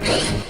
Go!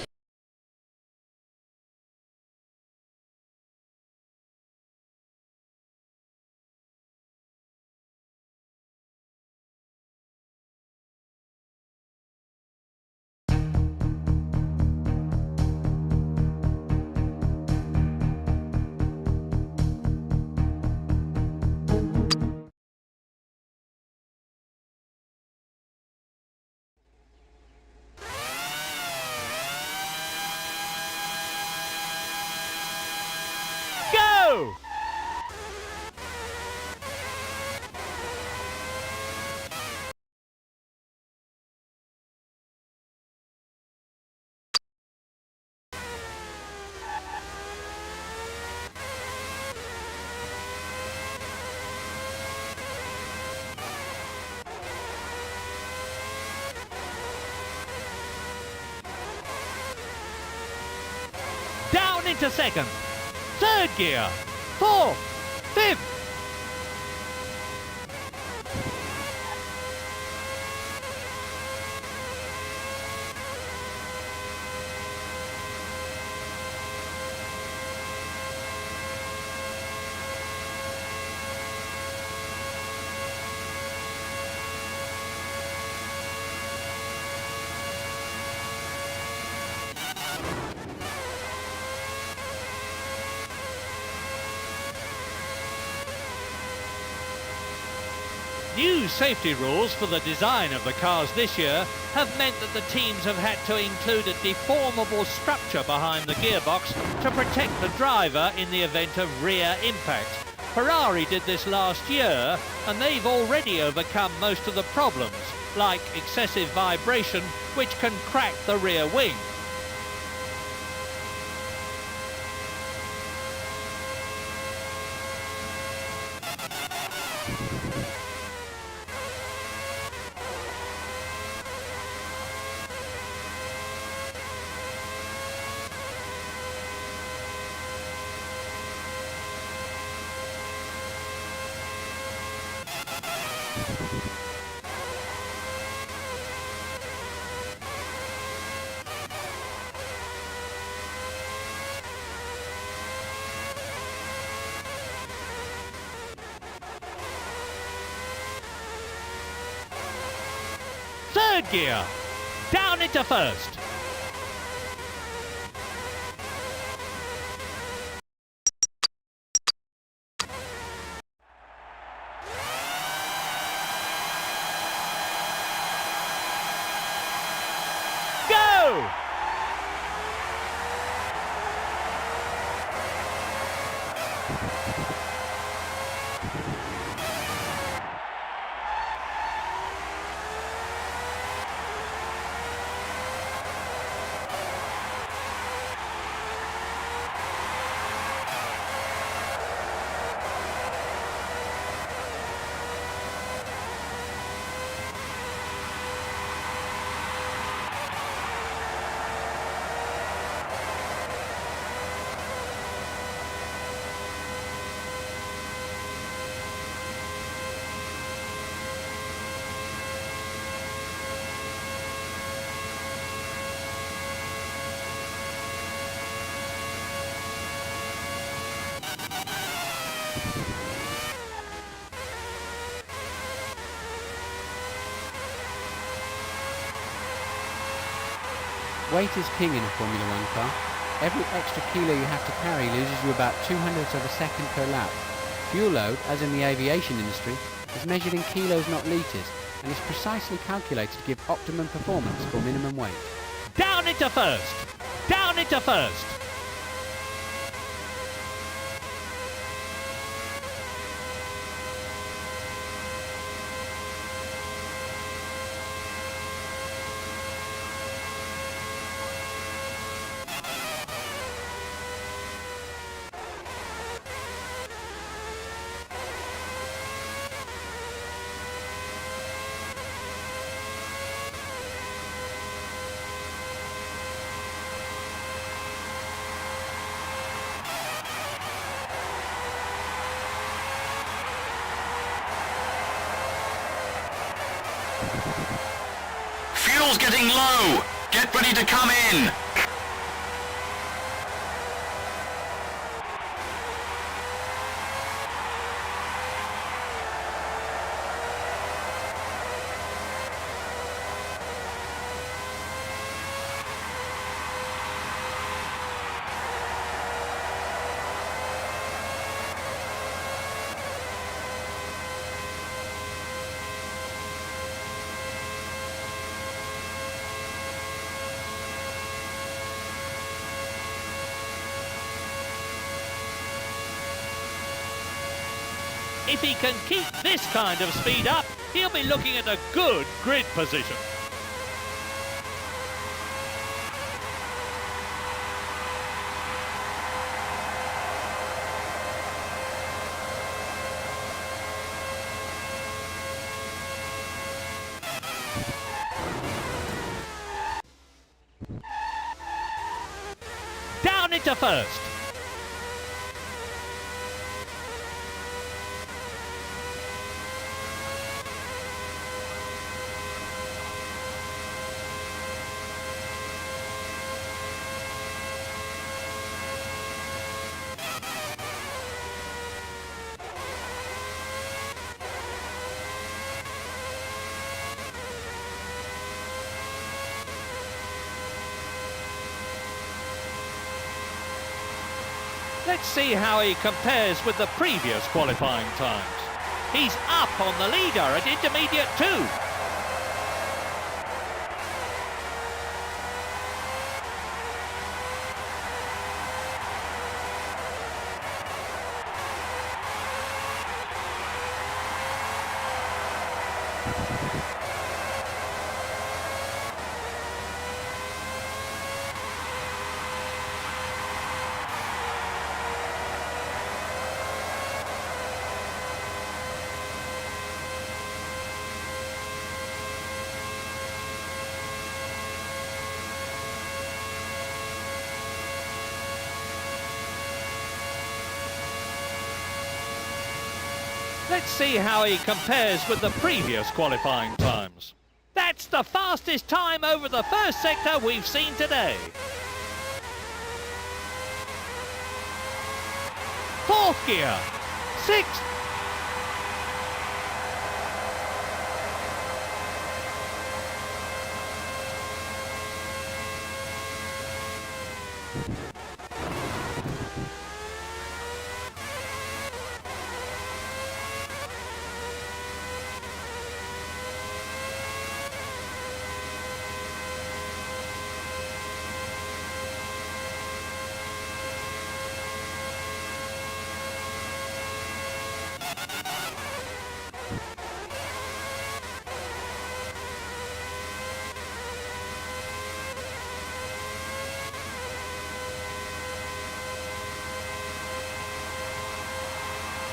Down into second. Third gear. Fourth. Fifth. New safety rules for the design of the cars this year have meant that the teams have had to include a deformable structure behind the gearbox to protect the driver in the event of rear impact. Ferrari did this last year, and they've already overcome most of the problems, like excessive vibration, which can crack the rear wing. Third gear. Down into first. Go! Weight is king in a Formula One car. Every extra kilo you have to carry loses you about 200ths of a second per lap. Fuel load, as in the aviation industry, is measured in kilos, not litres, and is precisely calculated to give optimum performance for minimum weight. Down into first! Down into first! Fuel's getting low! Get ready to come in. If he can keep this kind of speed up, he'll be looking at a good grid position. Down into first. Let's see how he compares with the previous qualifying times. He's up on the leader at intermediate 2. Let's see how he compares with the previous qualifying times. That's the fastest time over the first sector we've seen today. Fourth gear, sixth.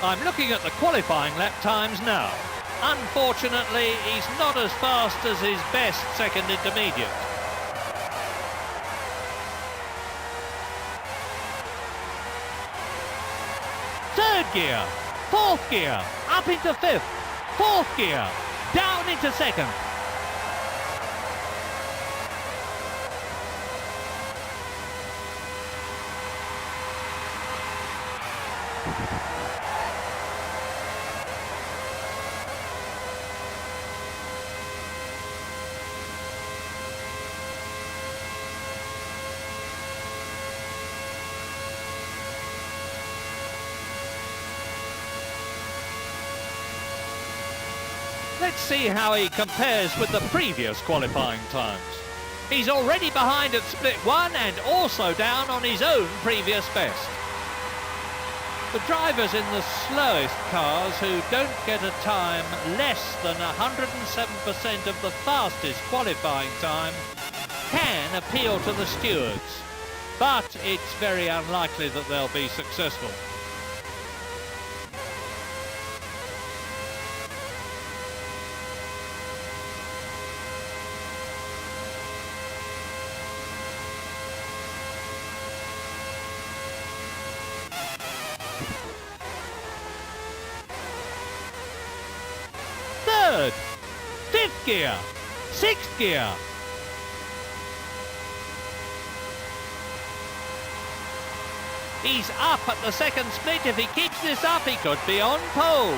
I'm looking at the qualifying lap times now. Unfortunately, he's not as fast as his best second intermediate. Third gear, fourth gear, up into fifth, fourth gear, down into second. Let's see how he compares with the previous qualifying times. He's already behind at split 1 and also down on his own previous best. The drivers in the slowest cars who don't get a time less than 107% of the fastest qualifying time can appeal to the stewards, but it's very unlikely that they'll be successful. Third, fifth gear, sixth gear. He's up at the second split. If he keeps this up, he could be on pole.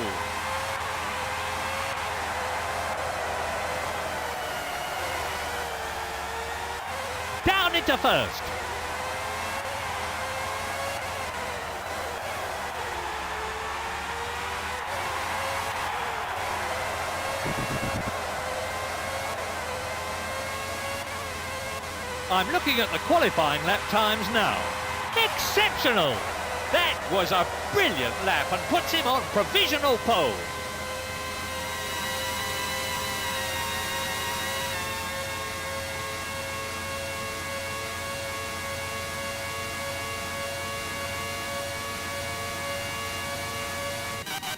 Down into first. I'm looking at the qualifying lap times now. Exceptional! That was a brilliant lap and puts him on provisional pole.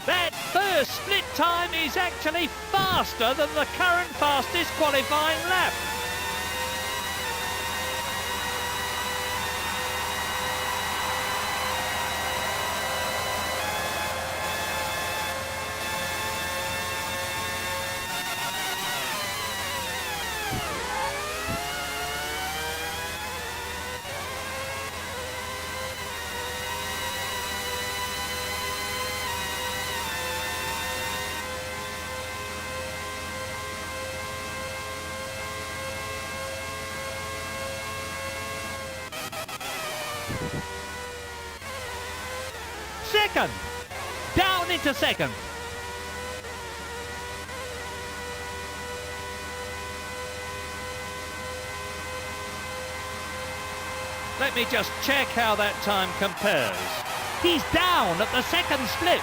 That first split time is actually faster than the current fastest qualifying lap. Second, down into second. Let me just check how that time compares. He's down at the second split.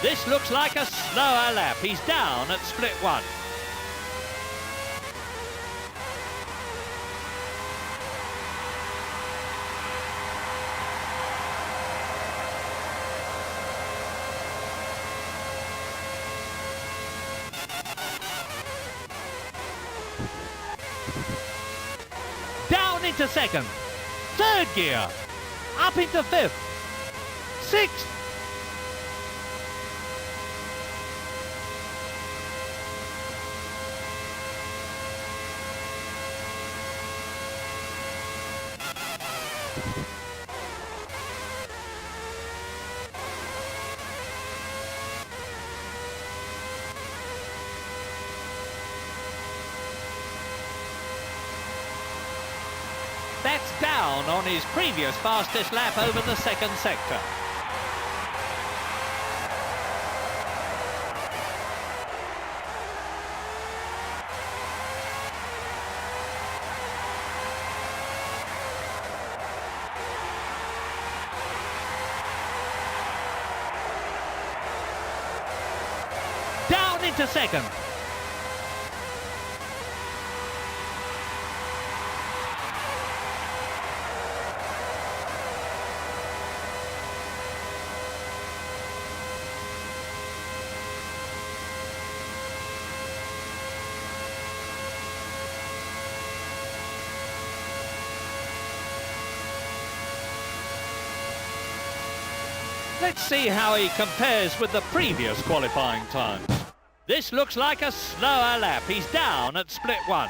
This looks like a slower lap. He's down at split one. Down into second. Third gear. Up into fifth. Sixth. That's down on his previous fastest lap over the second sector. Down into second. Let's see how he compares with the previous qualifying times. This looks like a slower lap. He's down at split one.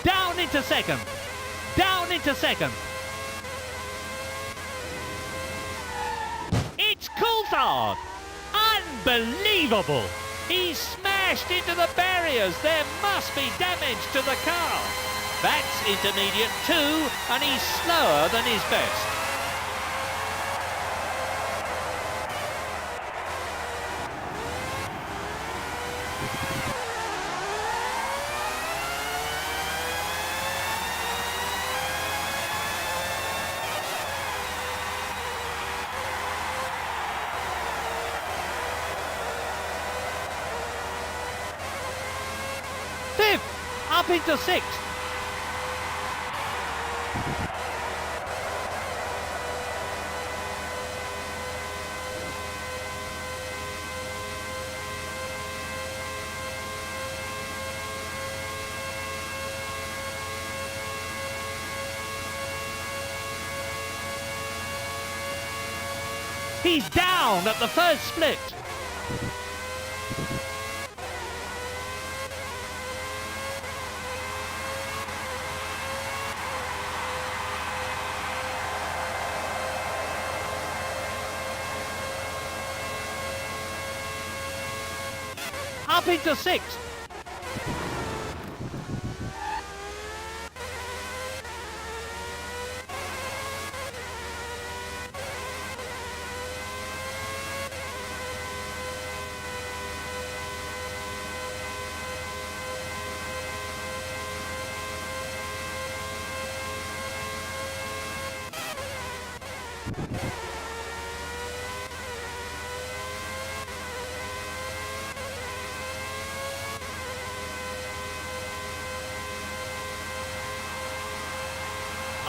Down into second. Down into second. It's Coulthard. Unbelievable. He's smashed into the barriers. There must be damage to the car. That's intermediate 2, and he's slower than his best. Fifth, up into 6th. He's down at the first split. Up into 6th.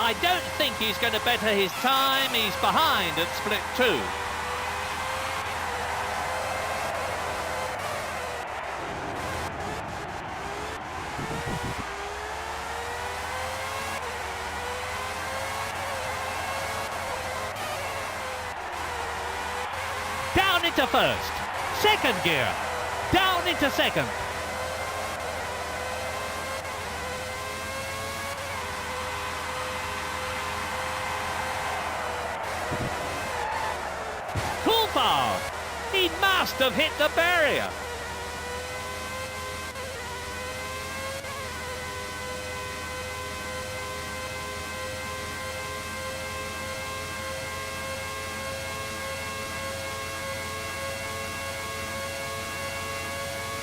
I don't think he's going to better his time. He's behind at split 2. Down into first. Second gear. Down into second. Coulthard. He must have hit the barrier.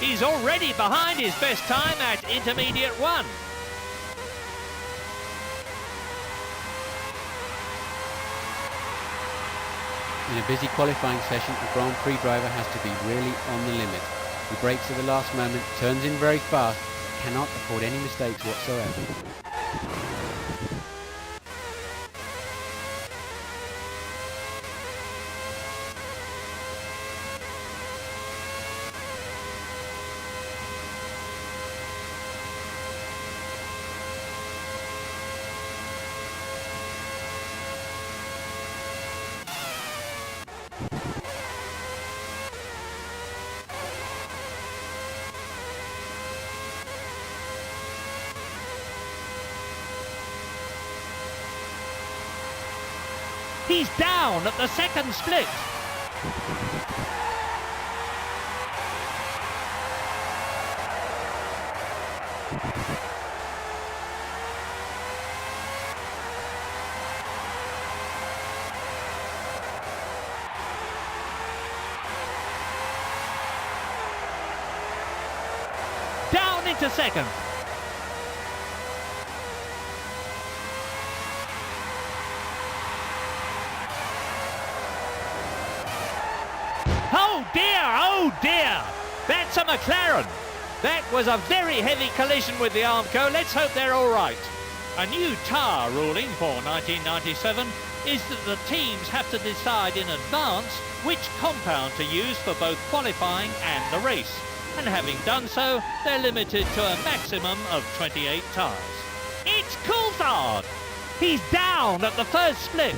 He's already behind his best time at intermediate 1. In a busy qualifying session, a Grand Prix driver has to be really on the limit. He brakes at the last moment, turns in very fast, cannot afford any mistakes whatsoever. He's down at the second split. Down into second. Oh dear, oh dear! That's a McLaren. That was a very heavy collision with the Armco. Let's hope they're all right. A new TAR ruling for 1997 is that the teams have to decide in advance which compound to use for both qualifying and the race. And having done so, they're limited to a maximum of 28 TARs. It's Coulthard! He's down at the first split.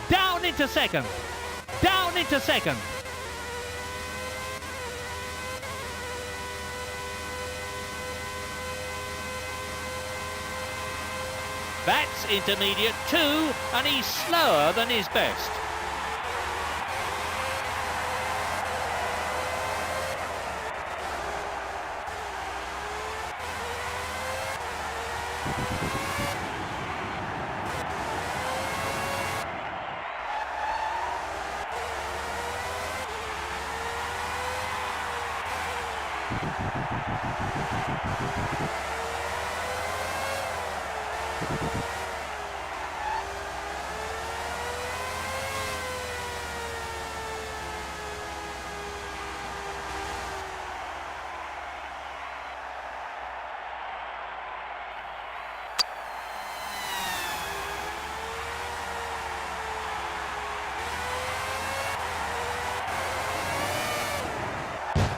Down into second. Down into second. That's intermediate 2, and he's slower than his best.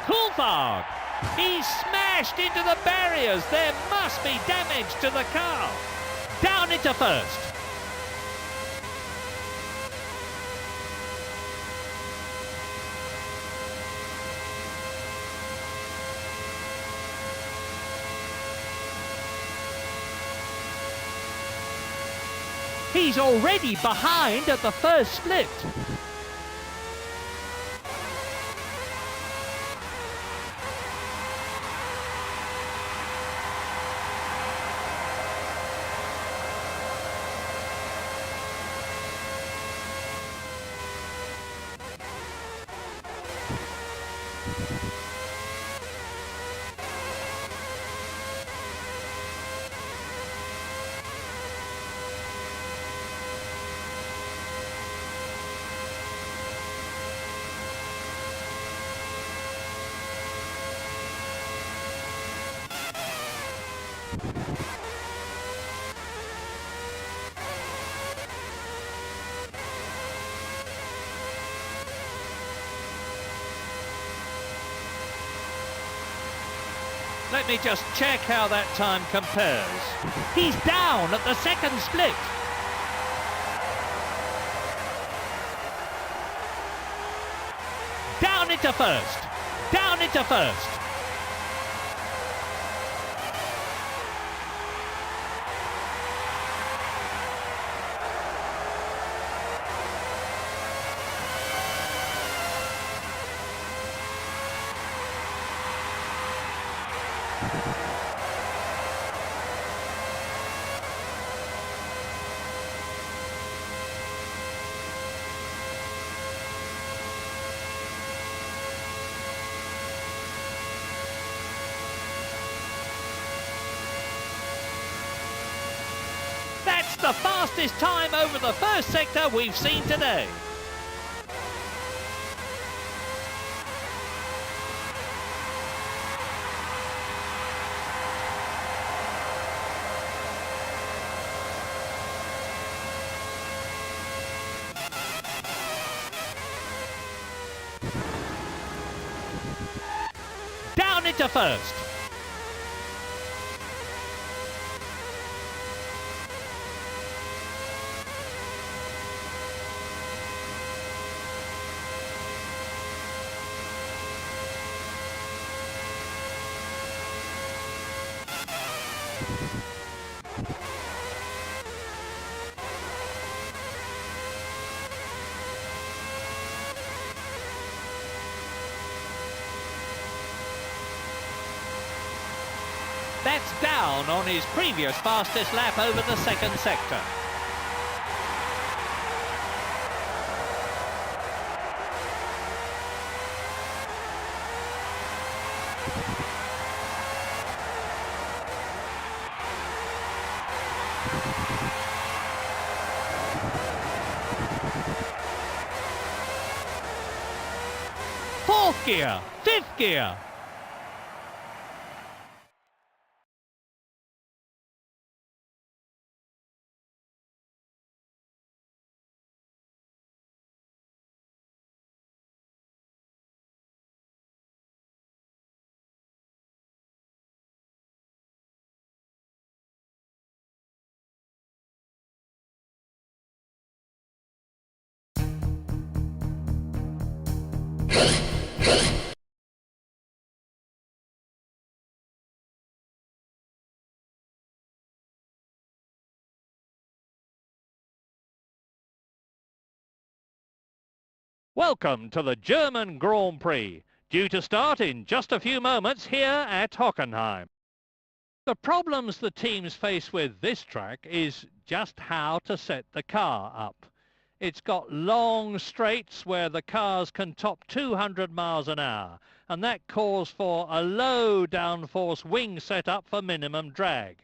Coulthard! He's smashed into the barriers. There must be damage to the car. Down into first. He's already behind at the first split. Let me just check how that time compares. He's down at the second split. Down into first. Down into first. That's the fastest time over the first sector we've seen today. Down into first. That's down on his previous fastest lap over the second sector. Fourth gear, fifth gear. Welcome to the German Grand Prix, due to start in just a few moments here at Hockenheim. The problems the teams face with this track is just how to set the car up. It's got long straights where the cars can top 200 miles an hour, and that calls for a low downforce wing setup for minimum drag.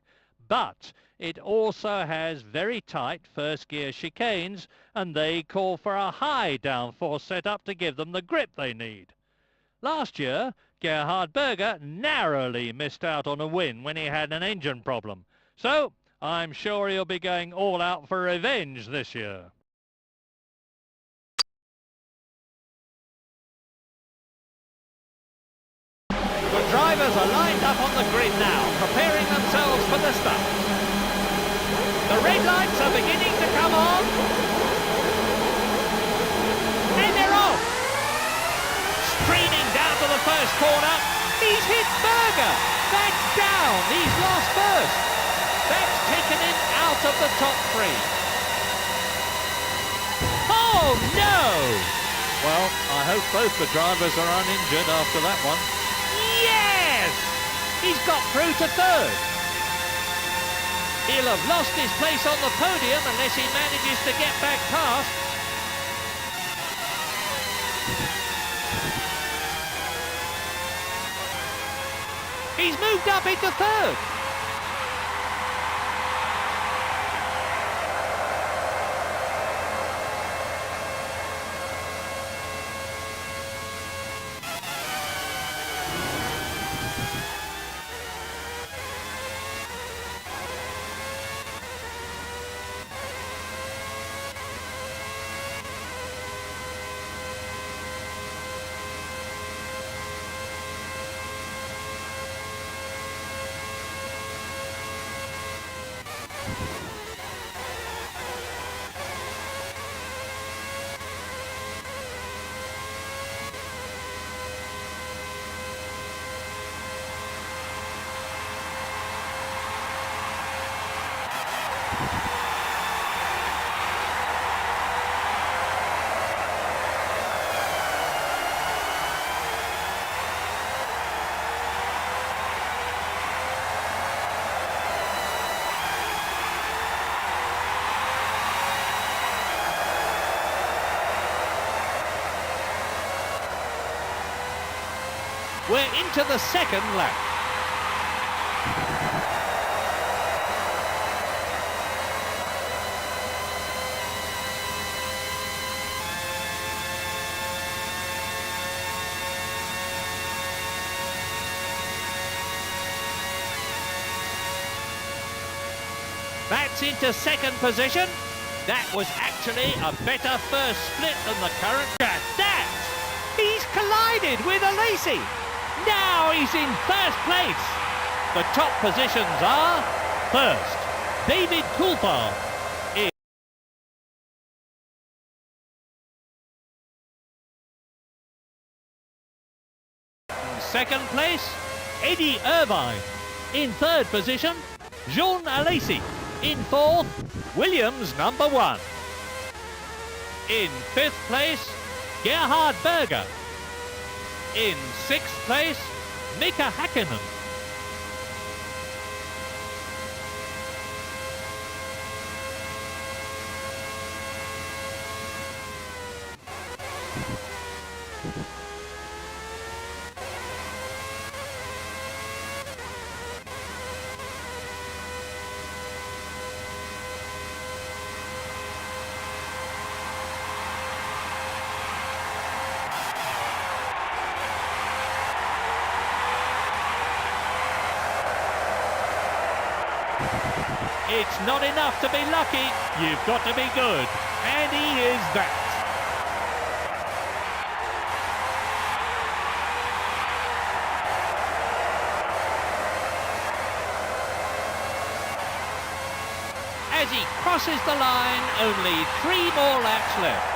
But it also has very tight first gear chicanes, and they call for a high downforce setup to give them the grip they need. Last year, Gerhard Berger narrowly missed out on a win when he had an engine problem. So I'm sure he'll be going all out for revenge this year. The drivers are lined up on the grid now, preparing themselves for the start. The red lights are beginning to come on. And they're off! Streaming down to the first corner. He's hit Berger. That's down. He's lost first. That's taken him out of the top three. Oh, no! Well, I hope both the drivers are uninjured after that one. Yes! He's got through to third. He'll have lost his place on the podium unless he manages to get back past. He's moved up into third. We're into the second lap. That's into second position. That was actually a better first split than the current track. That! He's collided with Alesi. Now he's in first place. The top positions are first, David Coulthard. In second place, Eddie Irvine. In third position, Jean Alesi. In fourth, Williams #1. In fifth place, Gerhard Berger. In sixth place, Mika Hakkinen. It's not enough to be lucky, you've got to be good. And he is that. As he crosses the line, only 3 more laps left.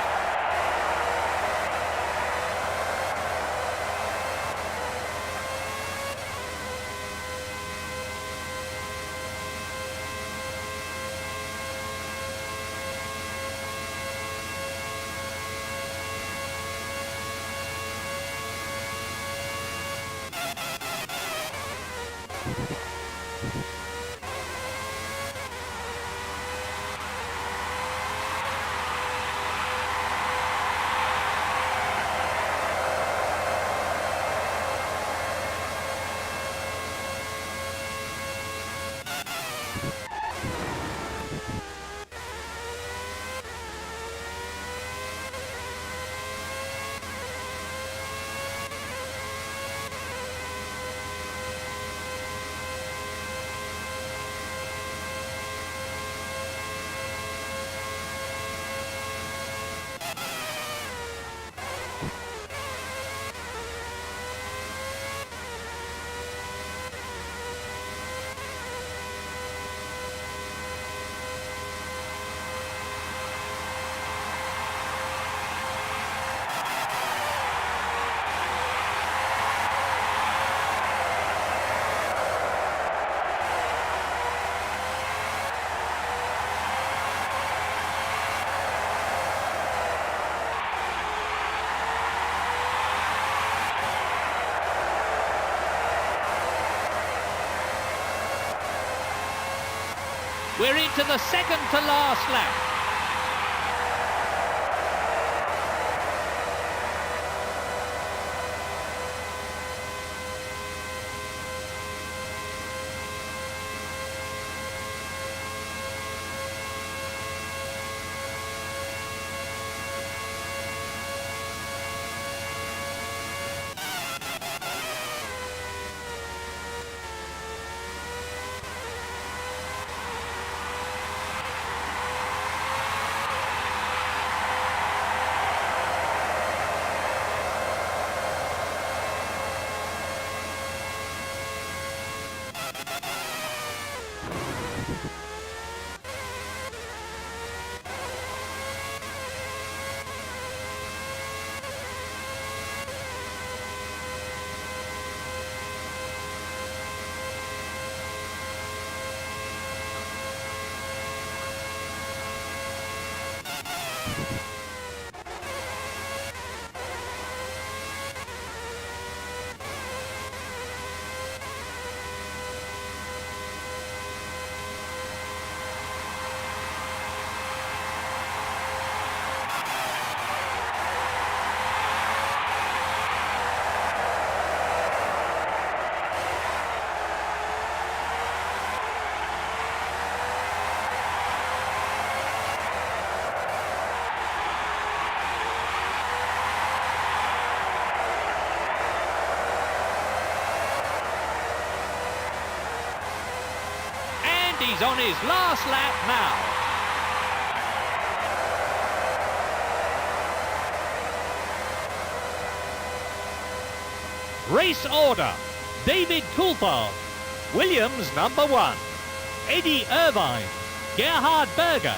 We're into the second to last lap. He's on his last lap now. Race order: David Coulthard, Williams number 1, Eddie Irvine, Gerhard Berger.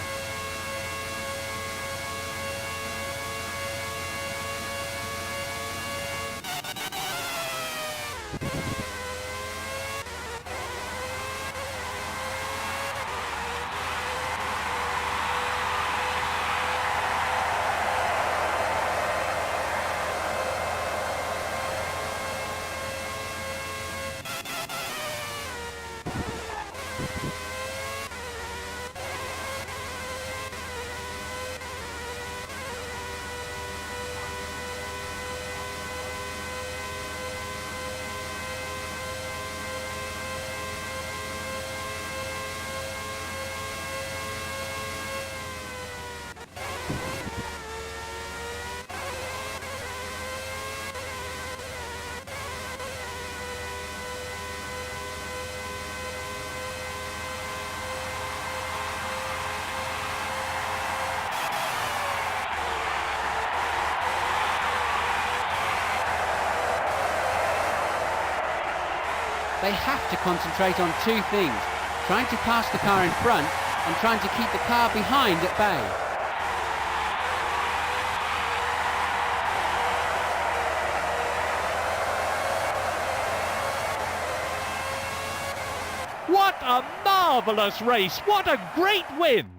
They have to concentrate on two things: trying to pass the car in front and trying to keep the car behind at bay. What a marvellous race! What a great win!